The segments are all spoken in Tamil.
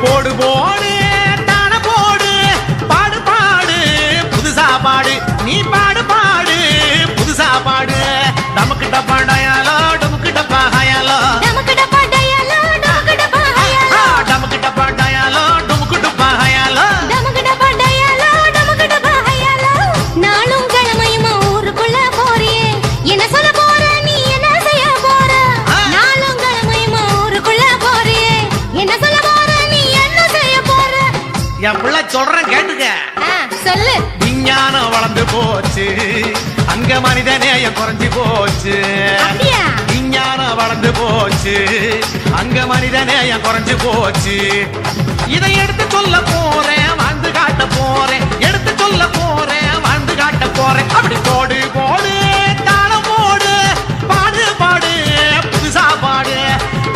போடு போடு தான போடு பாடு பாடு புதுசா பாடு நீ பாடு பாடு புதுசா பாடு நமக்கு டப்பா டயாலோ நமக்கு டப்பா ஹயாலோ நமக்கு டப்பா டயாலோ நமக்கு டப்பா ஹயாலோ நமக்கு டப்பா டயாலோ நமக்கு டப்பா ஹயாலோ நமக்கு டப்பா டயாலோ நமக்கு டப்பா ஹயாலோ நாளும் கிழமையுமா ஊருக்குள்ள போறியே என்ன சொல்ல போற நீ என்ன செய்ய போற நாளும் கிழமையுமா ஊருக்குள்ள போறியே என்ன சொல்ல போற நீ என்ன செய்ய போற என் பிள்ளை சொல்றேன் கேட்டுக்க சொல்லு விஞ்ஞானம் வளர்ந்து போச்சு அங்க மனித நேயம் குறைஞ்சு போச்சு விஞ்ஞானம் வளர்ந்து போச்சு அங்க மனித நேயம் குறைஞ்சு போச்சு இதை எடுத்து சொல்ல போறேன் வாழ்ந்து காட்ட போறேன் எடுத்து சொல்ல போறேன் வாழ்ந்து காட்ட போறேன் அப்படி போடு போடு தாளம் போடு பாடு பாடு புதுசா பாடு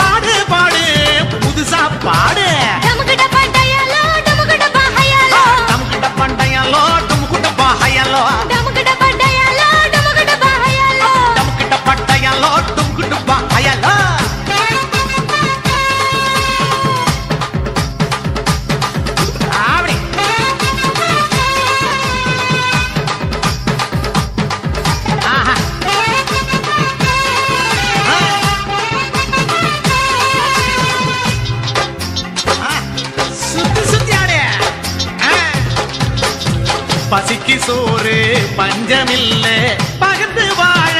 பாடு பாடு புதுசா பாடு நமக்கு டப்பா டயாலோ நமக்கு டப்பா ஹயாலோ நமக்கு டப்பா டயாலோ நமக்கு டப்பா ஹயாலோ நமக்கு டப்பா டயாலோ நமக்கு டப்பா ஹயாலோ நமக்கு டப்பா டயாலோ நமக்கு டப்பா ஹயாலோ பசிக்கு சோறு பஞ்சமில்ல பகந்து வாழ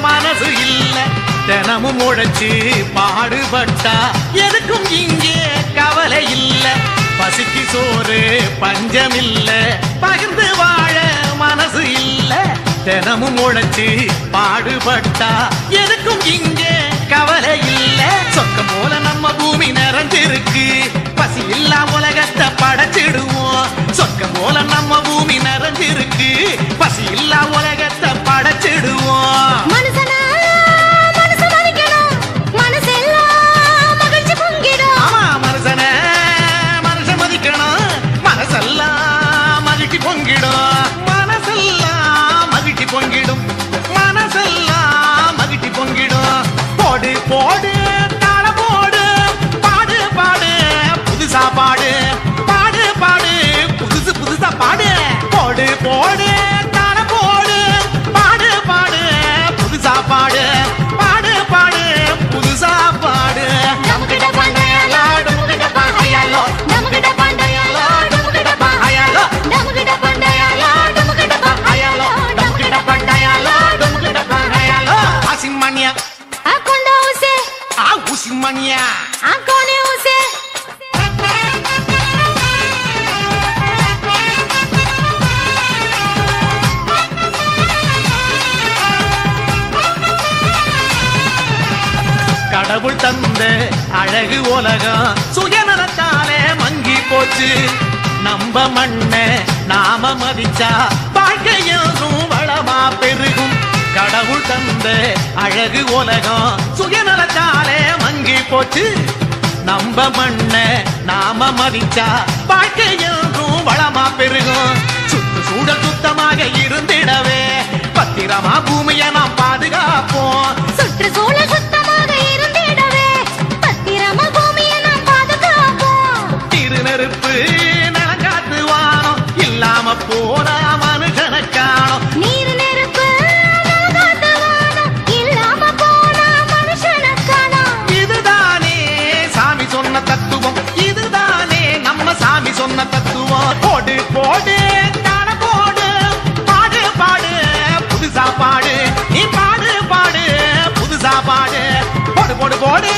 மனசு இல்ல தினமும் உழைச்சு பாடுபட்டா எதுக்கும் இங்கே கவலை இல்ல பசிக்கு சோறு பஞ்சமில்ல பகந்து வாழ மனசு இல்ல தினமும் உழைச்சு பாடுபட்டா எதுக்கும் இங்கே கவலை இல்ல சொக்கம் போல நம்ம பூமி நிறைஞ்சிருக்கு பசி இல்லா உலகத்தை படைச்சிடுவோம் சொக்கம் போல நம்ம பூமி நிறைஞ்சிருக்கு பசி இல்லா உலகத்தை படைச்சிடுவோம் மனுஷனா மனசு மதிக்கணும் மனசெல்லாம் மகிழ்ச்சி பொங்கிடும் ஆமா மனுஷன மனுஷன் மதிக்கணும் மனசெல்லாம் மகிழ்ச்சி பொங்கிடும் மனசெல்லாம் மகிழ்ச்சி பொங்கிடும் மனசெல்லாம் மகிழ்ச்சி பொங்கிடும் போடு போடு தாள போடு பாடு பாடு புதுசா பாடு பாடு பாடு புதுசு புதுசா பாடு போடு போடு தாள போடு பாடு பாடு புதுசா பாடு பாடு பாடு புதுசா பாடு நமக்கு டப்பா டயாலோ நமக்கு டப்பா ஹயாலோ நமக்கு டப்பா டயாலோ நமக்கு டப்பா ஹயாலோ நமக்கு டப்பா டயாலோ நமக்கு டப்பா ஹயாலோ நமக்கு டப்பா டயாலோ நமக்கு டப்பா ஹயாலோ ஆசிமணியா ஆகொண்ட ஊசே ஊசிமணியா ஆகோனே ஊசே கடவுள் தந்த அழகு உலகம் சுயநலத்தாலே மங்கி போச்சு நம்ம மண்ண நாம மதிச்சா வாழ்க்கையும் வளமா பெருகும் கடவுள் தந்த அழகு உலகம் சுயநலத்தாலே மங்கி போச்சு நம்ம மண்ண நாம மதிச்சா வாழ்க்கையும் வளமா பெருகும் சுற்றுச்சூழல் சுத்தமாக இருந்திடவே பத்திரமா பூமியை நாம் பாதுகாப்போம் சுற்றுச்சூழல் சுத்தமாக இருந்திடவே பத்திரமா பூமியை நாம் பாதுகாப்போம் திருநெருப்பு நலங்காத்து வானம் இல்லாம போனா மனுஷனை காணோம் நீர் நெருப்பு நலங்காத்து வானம் இல்லாம போனா மனுஷனை காணோம் இதுதானே சாமி சொன்ன தத்துவம் இதுதானே நம்ம சாமி சொன்ன தத்துவம் போடு போடு தான போடு பாடு பாடு புதுசா பாடு நீ பாடு பாடு புதுசா பாடு போடு போடு போடு